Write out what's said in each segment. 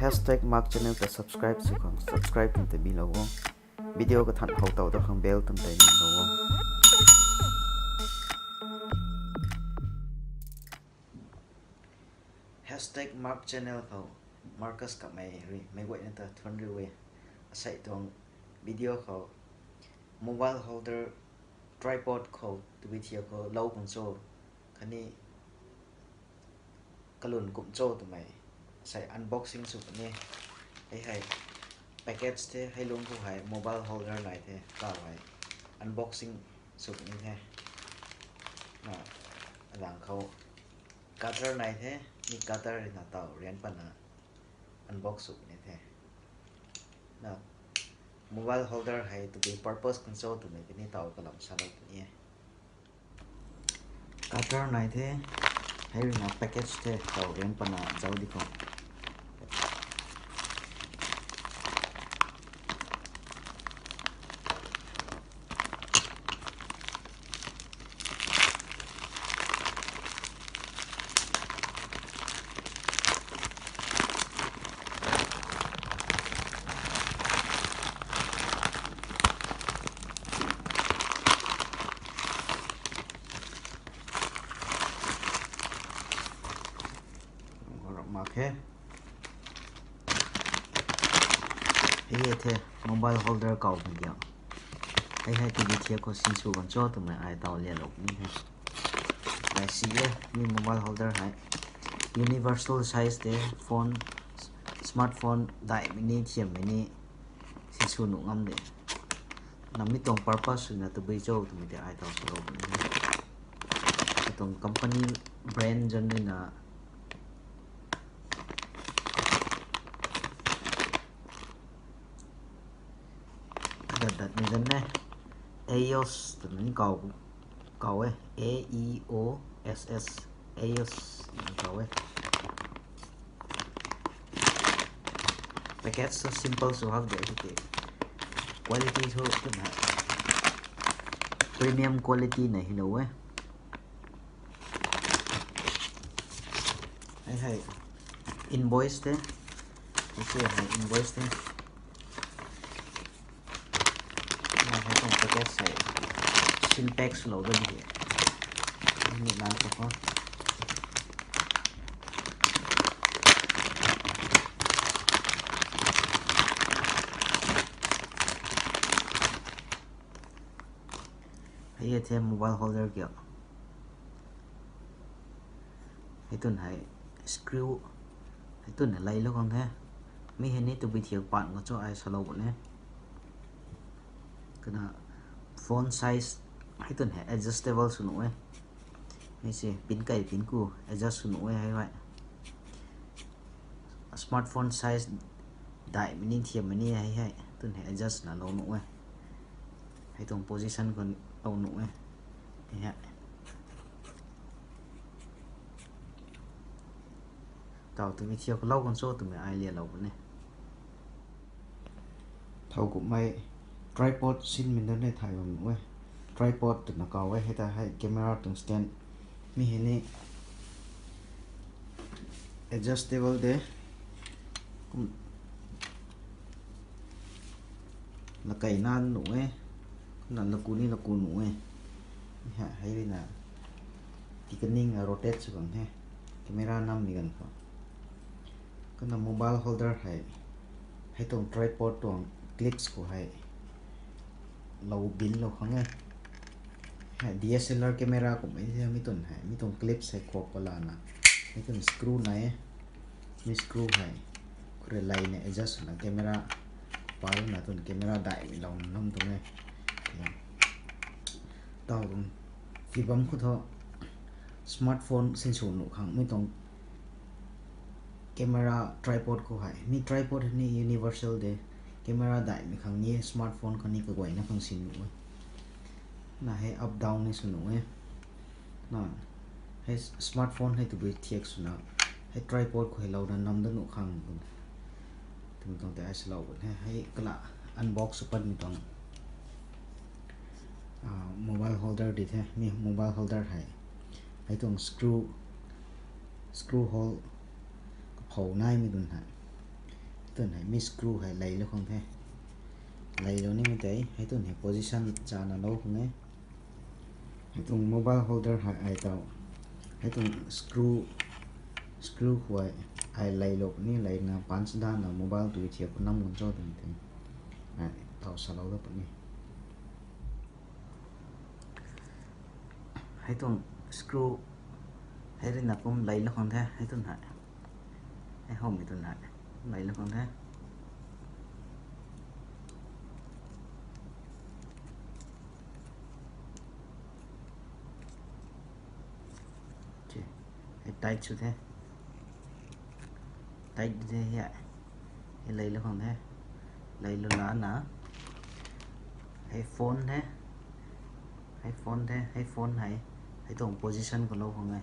hashtag Marc channel ta subscribe si khong subscribe tum te bi lo wo video ka than ho taw da khang bell tum te ni lo wo hashtag Marc channel ko Marcus ka mai ri mai wai na ta thon ri we asai tong video ko mobile holder tripod ko tu bi thia ko low control khani kalun kum cho tu mai sai unboxing su ne hai package te hai long ko hai mobile holder lai the ka hai unboxing su ni the na rang khau cutter này thế ni cutter là tàu riêng phần là unbox su ni the na mobile holder hai to be purpose console tu này cái ni tàu ka lam sa lo ni cutter này thế hay là package thế tàu riêng phần là giàu đi không Marc है ये थे mobile holder का बन गया है तो देखिए को सिंसु बन चो तो मैं आए ताऊ ले लो नहीं है वैसे ये मोबाइल होल्डर है यूनिवर्सल साइज दे फोन स्मार्टफोन दाई मिनी थियम मिनी सिंसु नुngam दे नमी तों पर्पस ना तो बेचो तो मैं आए ताऊ सलो नहीं तो कंपनी ब्रांड जन ना đặt như thế này EOS từ những cầu ấy EOSS EOS cầu ấy package so simple so have the quality so tức là premium quality này hiểu đâu ấy hay invoice thế hay invoice thế package sẽ syntax lộ ra đi mình làm cho con thấy thêm mobile holder kiểu thấy tuần hãy screw thấy tuần hãy lấy lúc không thế mấy hình này tụi bị thiếu bạn có cho ai solo bọn em cái nào phone size hay tuần hệ adjustable su nụ ấy mấy gì pin cày pin cu adjust su nụ ấy hay vậy smartphone size đại mini thiệp mini hay tuần hệ adjust là lâu nụ ấy hay tuần position còn lâu nụ ấy hay tàu từ thiệp lâu con số từ mấy ai liền lâu này thầu cũng may tripod xin mình đến đâyถ่ายผมเว้ย tripod ตึกนักเอาไว้ให้ตาให้ camera ตึง stand มีเห็นนี่ adjustable เด้ละไก่นานหนูเว้ยนั่นละกูนี่ละกูหนูเว้ยฮะให้เลยนะที่กันนิ่ง rotate สุดก่อนให้ camera นำมีกันก่อนก็นำ mobile holder ให้ตรง tripod ตรง clips กูให้lâu pin lâu không nghe DSLR camera của mấy thế mấy tuần clip sẽ có là na mấy tuần screw này mấy screw này cái này này adjust là camera bao là tuần camera đại lòng năm tuần này tao tuần khi bấm có thôi smartphone xin số nụ khẳng mấy tuần camera tripod của hải mấy tripod này universal để camera đại mình khang như smartphone con này cái quay nó không xin nữa là hay up down này xuống nữa nè hay smartphone hay tụi bị thiệt xuống nào hay tripod của hay lâu là nằm đó nụ khang thì mìnhต้องแต่ ai lâu hay cái là unbox super mìnhต้องmobile holder đi thế mi mobile holder hay tụi screw hole ผาในมีดุนหาย tuần này mi screw hay lấy luôn không thế lấy luôn đi mới thấy hay tuần này position trả nó lâu không ấy hay tuần mobile holder hay tao hay tuần screw hoài ai lấy lộc ni lấy na punch đan là mobile tụi chiếc năm muốn cho từng từng này tao sao lâu đó nhỉ hay tuần screw hay là cũng lấy nó không thế hay tuần này hay không bị tuần này lấy nó không thế hay tay chút thế tay thế vậy hay lấy nó không thế lấy nó là nã hay phone thế hay phone hay tổng position của lâu không này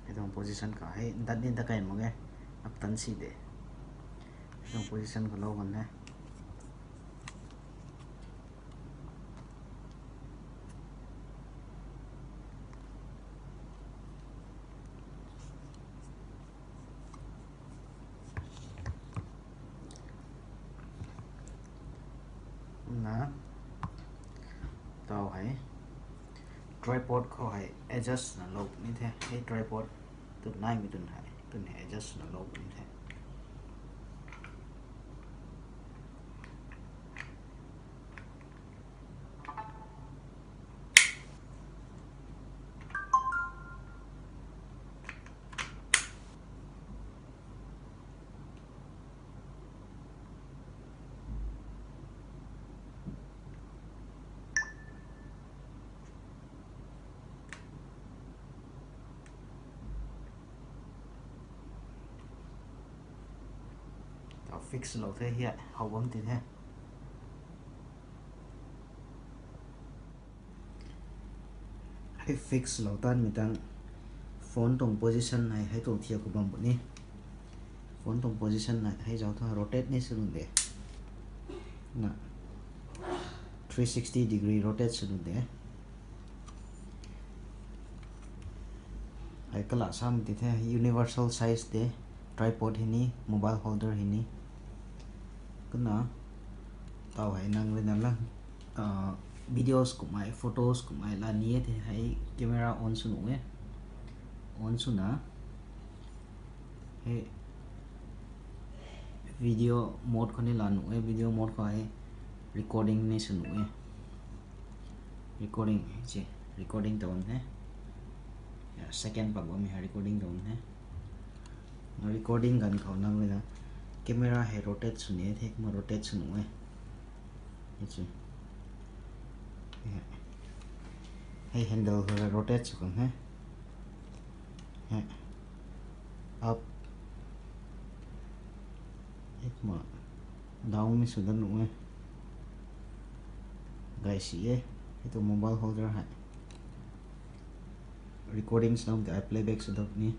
hay tổng position cả hay đặt đến tất cả mọi người ấp tấn xịt để tổng position của lâu còn này ná tao hãy tripod có hãy adjust là lâu như thế hay tripod từ nay mới tuần hãy adjust là lâu như thế fix lâu thế hiện hậu bấm thì thế hay fix lâu tan mình tăng phone tổng position này hay tổng thiệt của bấm bữa ní phone tổng position này hay giáo thôi rotate ní sử dụng để nè 360 degree rotate sử dụng để hay cái lạ sao thì thế universal size để tripod hình ní mobile holder hình ní cái nó tao hãy năng lên là videos của mày photos của mày là ní thì hãy camera on xuống nhé on xuống nữa hey video mode con này là nụ video mode có hay recording này xuống nhé recording chứ recording tao nhé second bạc mình hay recording tao nhé nó recording gần khẩu năng lên là camera hay rotate xuống nhé thế mà rotate xuống nhé chứ hay handle rồi rotate xuống nhé up mà down mới xuống đến nữa guys sĩ itu mobile holder hay recording xong thì playback xuống được ní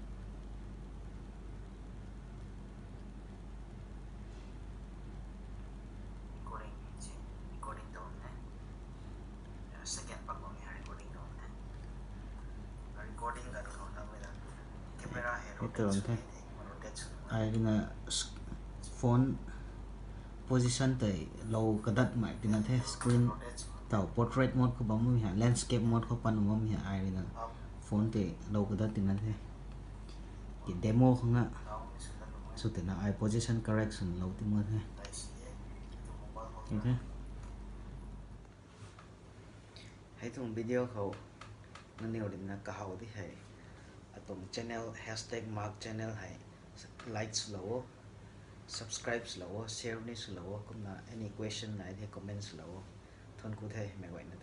recording tone này second part của mình recording tone này recording gần khẩu năng với là camera hay rotate ai là phone position tới lâu cái đất mày thì là thế screen tàu portrait mode có bấm mình hả landscape mode có pan bấm mình hả ai là phone thì lâu cái đất thì là thế cái demo không ạ số tiền là ai position correction lâu thì mới thế như thế hãy thùng video khẩu nó nhiều điểm là cả hậu thì hãy tổng channel hashtag Marc channel hãy like slow subscribe slow share ni slow cũng là any question này thì comment slow thôn cụ thể mẹ gọi nữa